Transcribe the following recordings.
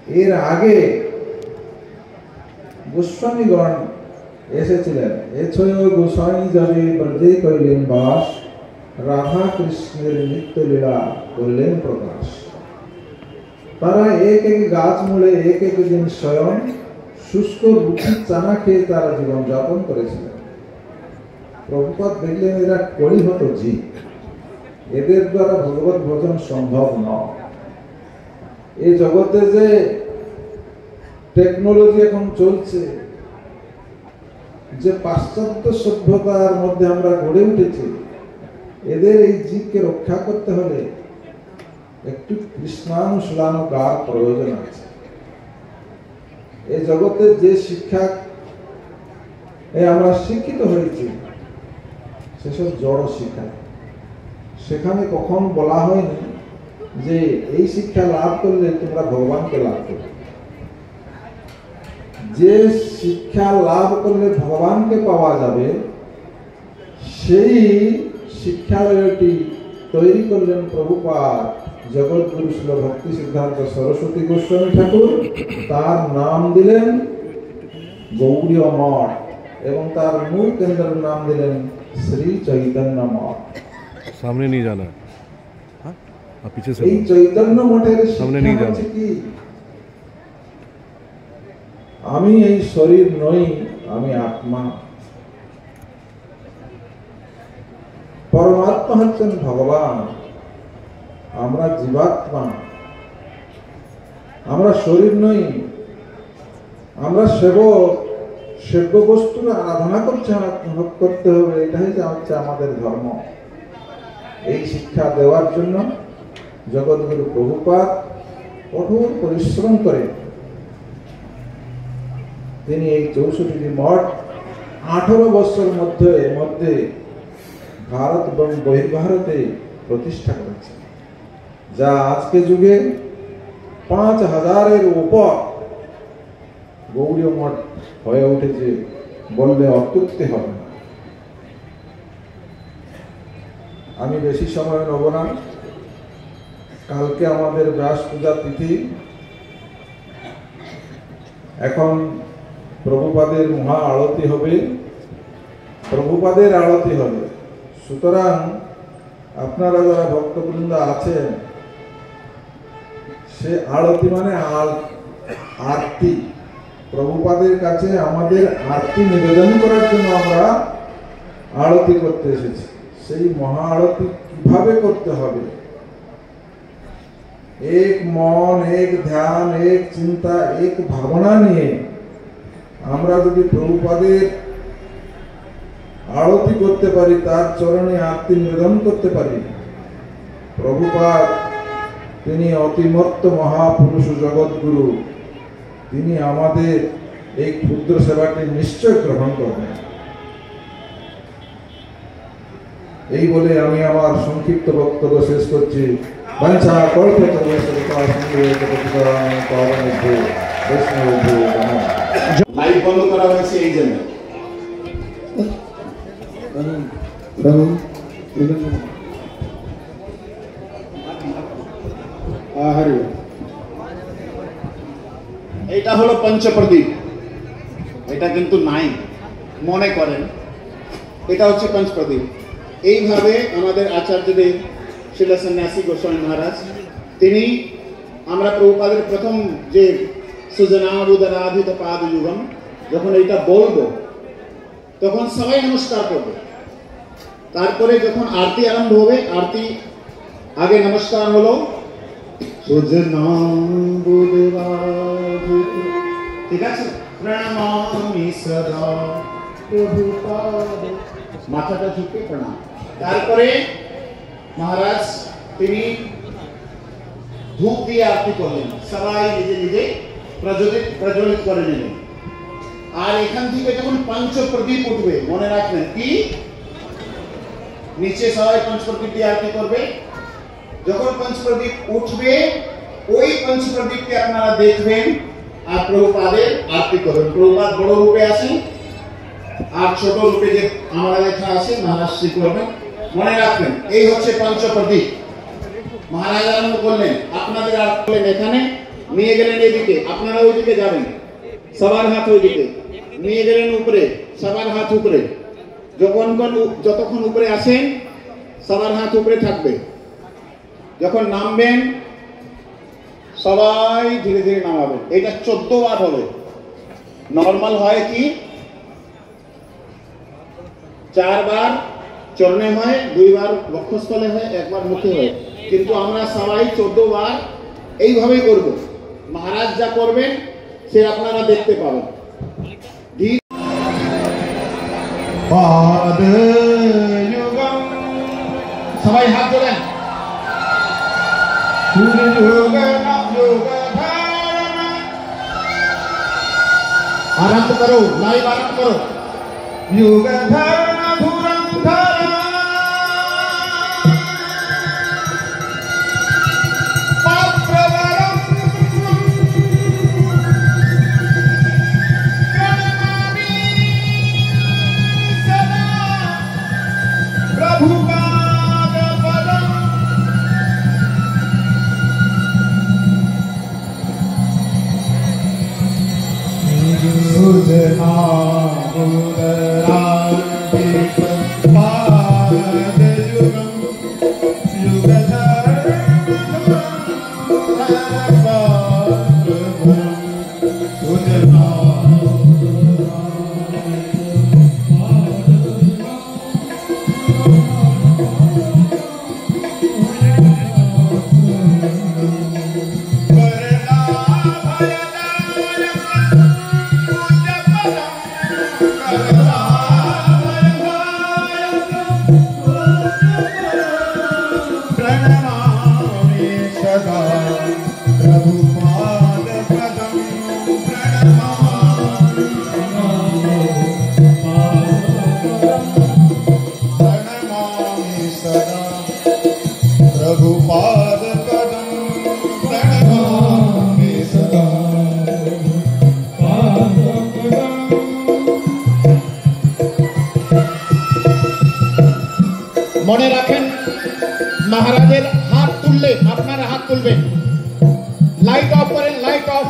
এর আগে গোস্বামীগণ এসেছিলেন। এছয় গোস্বামী যাবে ব্রজে করিলেন বাস, রাধা কৃষ্ণের নিত্য লীলা করলেন প্রকাশ। তারা এক এক গাছ মূলে এক এক দিন স্বয়ং শুষ্ক রুটি চানা খেয়ে তারা জীবন যাপন করেছিলেন। প্রভুপাদ দেখলেন এরা কলিহত জীব, এদের দ্বারা ভগবত ভজন সম্ভব নয়। এই জগতে যে টেকনোলজি এখন চলছে, যে পাশ্চাত্য সভ্যতার মধ্যে আমরা গড়ে উঠেছি, এদের এই জীবকে রক্ষা করতে হলে একটু কৃষ্ণানুশীলনকার প্রয়োজন আছে। এই জগতে যে শিক্ষা আমরা শিক্ষিত হয়েছি সেসব জড় শিক্ষা। সেখানে কখন বলা হয়নি যে এই শিক্ষা লাভ করলে তোমরা ভগবানকে লাভ করবে। যে শিক্ষা লাভ করলে ভগবানকে পাওয়া যাবে সেই শিক্ষালয়টি তৈরি করলেন প্রভুপাদ জগৎগুরু শ্রীল ভক্তি সিদ্ধান্ত সরস্বতী গোস্বামী ঠাকুর। তার নাম দিলেন গৌড়ীয় মঠ এবং তার মূল কেন্দ্রের নাম দিলেন শ্রী চৈতন্য মঠ। সামনে নিয়ে জানা এই চৈতন্য মঠের সামনে নিয়ে যান কি আমি এই শরীর নই, আমি আত্মা। পরমাত্মা হচ্ছেন ভগবান, আমরা জীবাত্মা। আমরা শরীর নই, আমরা সেবক। সেব্য বস্তুর আরাধনা করতে হবে, এটাই হচ্ছে আমাদের ধর্ম। এই শিক্ষা দেওয়ার জন্য জগৎগুরু প্রভুপাদ কঠোর পরিশ্রম করে তিনি এই 64টি মঠ 18 বছর মধ্যে ভারত এবং বহির্ভারতে প্রতিষ্ঠা করেছে, যা আজকে যুগে 5000-এর উপর গৌড়ীয় মঠ হয়ে উঠেছে বললে অত্যুক্তি হবে না। আমি বেশি সময় নেব না। কালকে আমাদের ব্যাস পূজা তিথি। এখন প্রভুপাদের মহা আরতি হবে, প্রভুপাদের আরতি হবে। সুতরাং আপনারা যারা ভক্তবৃন্দ আছেন, সে আরতি মানে আরতি, প্রভুপাদের কাছে আমাদের আরতি নিবেদন করার জন্য আমরা আরতি করতে এসেছি। সেই মহা আরতি কিভাবে করতে হবে, এক মন, এক ধ্যান, এক চিন্তা, এক ভাবনা নিয়ে আমরা যদি প্রভুপাদের আরতি করতে পারি, তার চরণে আরতি নিবেদন করতে পারি, প্রভুপাদ তিনি অতিমত্ত মহাপুরুষ জগৎগুরু, তিনি আমাদের এই ক্ষুদ্র সেবাটি নিশ্চয় গ্রহণ করবেন। এই বলে আমি আমার সংক্ষিপ্ত বক্তব্য শেষ করছি। বাঞ্ছা লাইভ বন্ধ করা হয়েছে এই জন্য। এটা হলো পঞ্চপ্রদীপ, এটা কিন্তু নাই মনে করেন, এটা হচ্ছে পঞ্চপ্রদীপ। এইভাবে আমাদের আচার্যদেব শ্রীল সন্ন্যাসী গোস্বামী মহারাজ, তিনি আমরা প্রভুপাদের প্রথম যে সুজনাবুদরাধিত পাদ যুগম, যখন এইটা বলবো তখন সবাই নমস্কার করবে। তারপরে যখন আরতি আরম্ভ হবে, আরতি আগে নমস্কার হলো সুজনাবুদরাধিত, ঠিক আছে, প্রণামামি সদা প্রভুপাদ, মাথাটা ঝুঁকে প্রণাম। তারপরে মহারাজ তিনি ধূপ দিয়ে আরতি করলেন, সবাই নিজে নিজে প্রজ্বলিত করে নিলেন। আর এখান থেকে যখন পঞ্চপ্রদীপ উঠবে, মনে রাখবেন কি নিচে সবাই পঞ্চপ্রদীপ দিয়ে আরতি করবে। যখন পঞ্চপ্রদীপ উঠবে, ওই পঞ্চপ্রদীপকে আপনারা দেখবেন আর প্রভুপাদের আরতি করবেন। প্রভুপাদ বড় রূপে আসেন আর ছোট রূপে যে আমরা লেখা আছে মহারাজ শ্রী করবেন। মনে রাখবেন এই হচ্ছে পঞ্চপ্রদীপ। মহারাজ আরম্ভ করলেন, আপনাদের আরতি করলেন এখানে, নিয়ে গেলেন এইদিকে, আপনারা ওইদিকে যাবেন, সবার হাত ওইদিকে নিয়ে গেলেন, উপরে সবার হাত উপরে, যতক্ষণ উপরে আসেন সবার হাত উপরে থাকবে। যখন নামবেন সবাই ধীরে ধীরে নামাবেন। এটা 14 বার হবে। নর্মাল হয় কি 4 বার চরণে হয়, 2 বার বক্ষস্থলে হয়, 1 বার মুখে হয়, কিন্তু আমরা সবাই 14 বার এইভাবেই করব। মহারাজ যা করবেন সে আপনারা দেখতে পাবেন। সবাই হাত তোলেন। आरंभ करो, लाइव आरंभ करो। युग धर्म धुरंधर पात्रवरम प्रणमामि सदा प्रभुपाद पदम। মনে রাখেন, মহারাজের হাত তুললে আপনারা হাত তুলবেন। লাইট অফ করেন, লাইট অফ,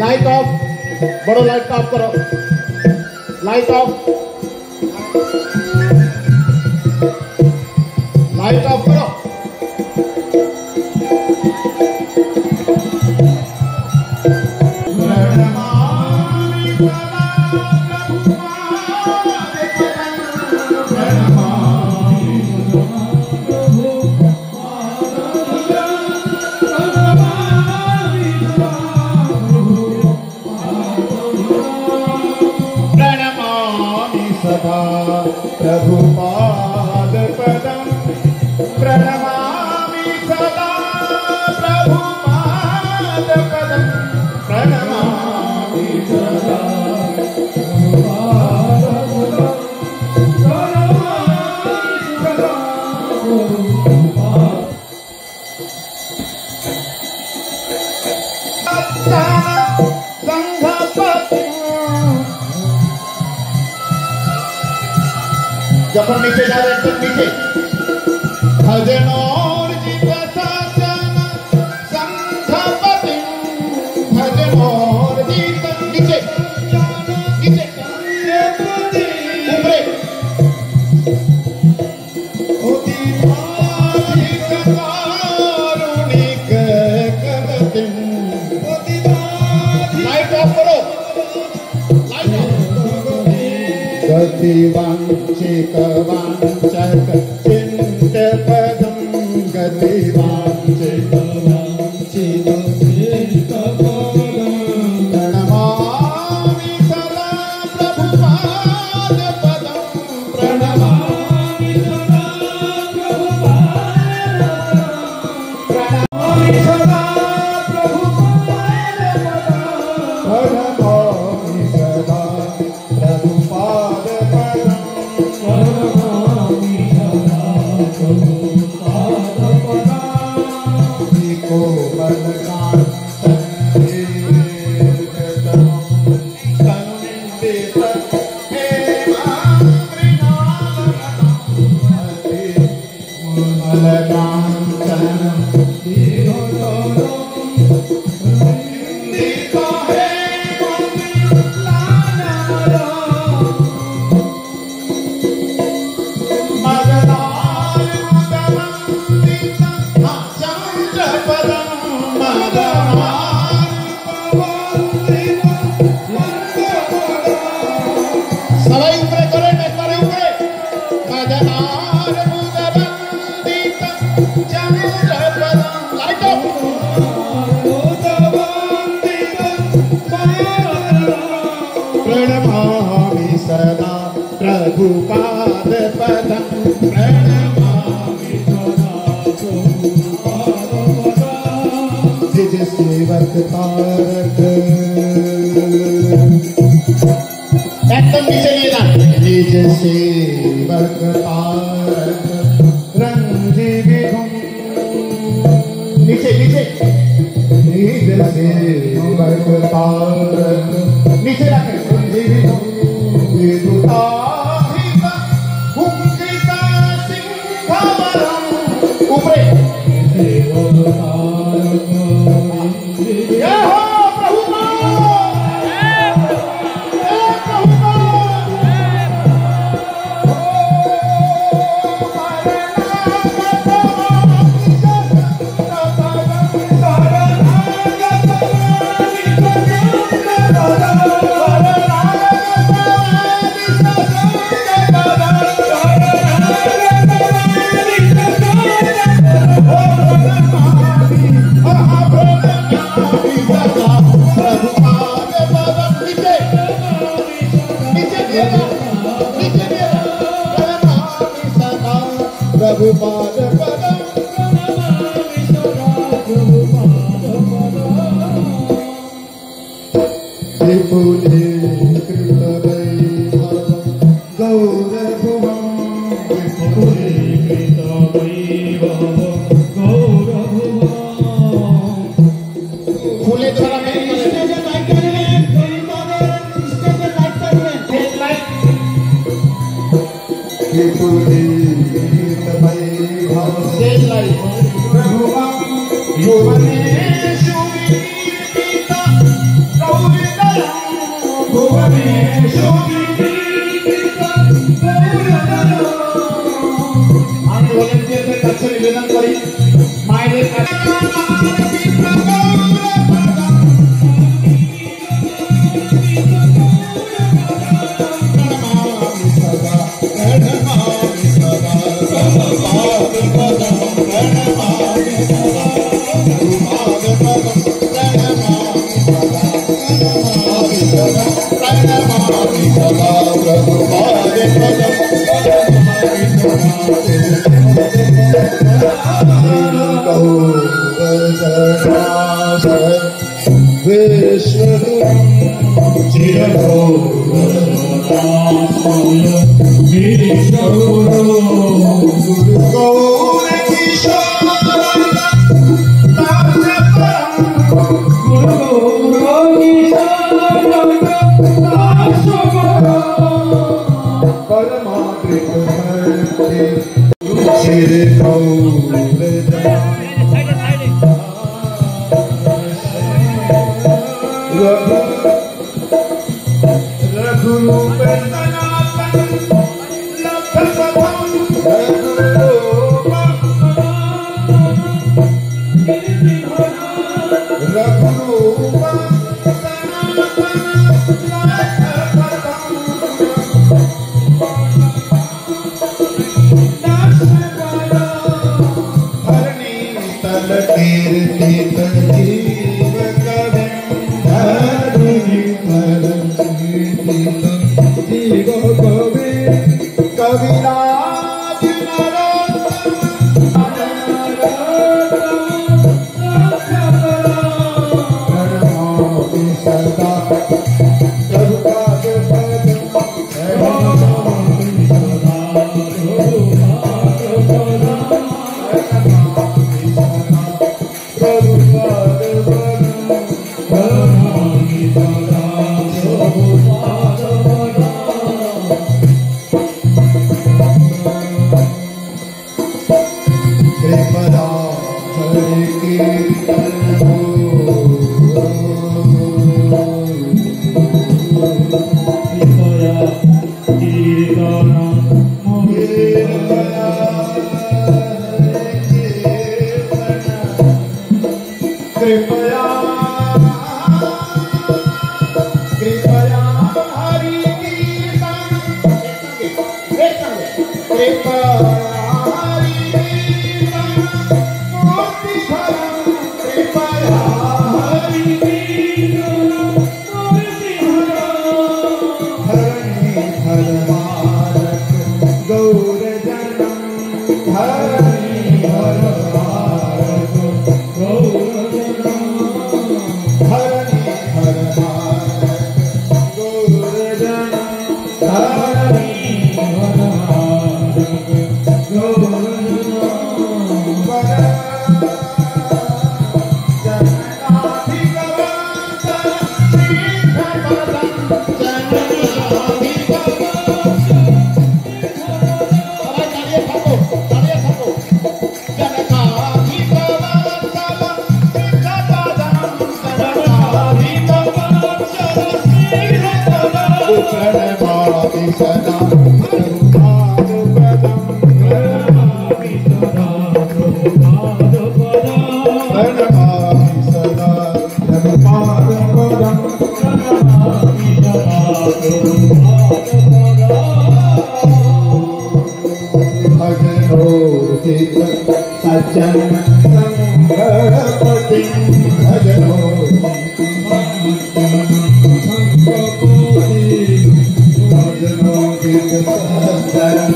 লাইট অফ, বড় লাইট অফ করো, লাইট অফ, লাইট অফ করো। प्रभुपाद पदम प्रणमामि सदा प्रभुपाद पदम प्रणमामि सदा যখন নিচে যাবে একদম নিচে ভজন অর্জিত শাসন সংঘপতি ভজন অর্জিত নিচে নিচে উপরে অতি অধিক কারুণিক কদতি অতি লাইট অফ করো, লাইট অফ। गति वांछित वांचक चिंत पदम गति वांछित वांछित चिंत पदम प्रणमामि सदा प्रभुपाद पदम प्रणमामि सदा प्रभुपाद प्रणमामि सदा प्रभुपाद प्रणमामि सदा प्रभुपाद সবাই উপরে করেন, একবারে উপরে। মদনার মুদবন্দিত চন্দ্রপদম। Light off. प्रणमामि सदा प्रभुपाद पदं प्रणमामि सदा निज सेवक तारक एकदम नीचे लेना निज सेवक तारक रंजी विभुम नीचे नीचे निज सेवक तारक नीचे रखें ऊपर प्रभुपाद पदं विपुले कृतवैभवं गौरभुवं विपुले कृतवैभवं गौरभुवं फूले द्वारा विपुले निवेदन करी मायरे कृपया कृपया हरि कीर्तन कृपया हरि कीर्तन मूर्ति धरम कृपया हरि कीर्तन मूर्ति धरम गौर जनम हरि हर भारत गौर जनम हरि हर भारत गौर जनम हरि हर भारत गौर सज्जन संगपति भजनो भजनो गीत सज्जन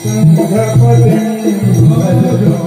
संगपति भजनो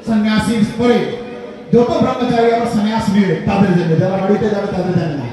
सन्यासी परे जो ब्रह्मचारी संन्यास निले ताদের জন্য যারা বাড়িতে যাবে তাদের জন্য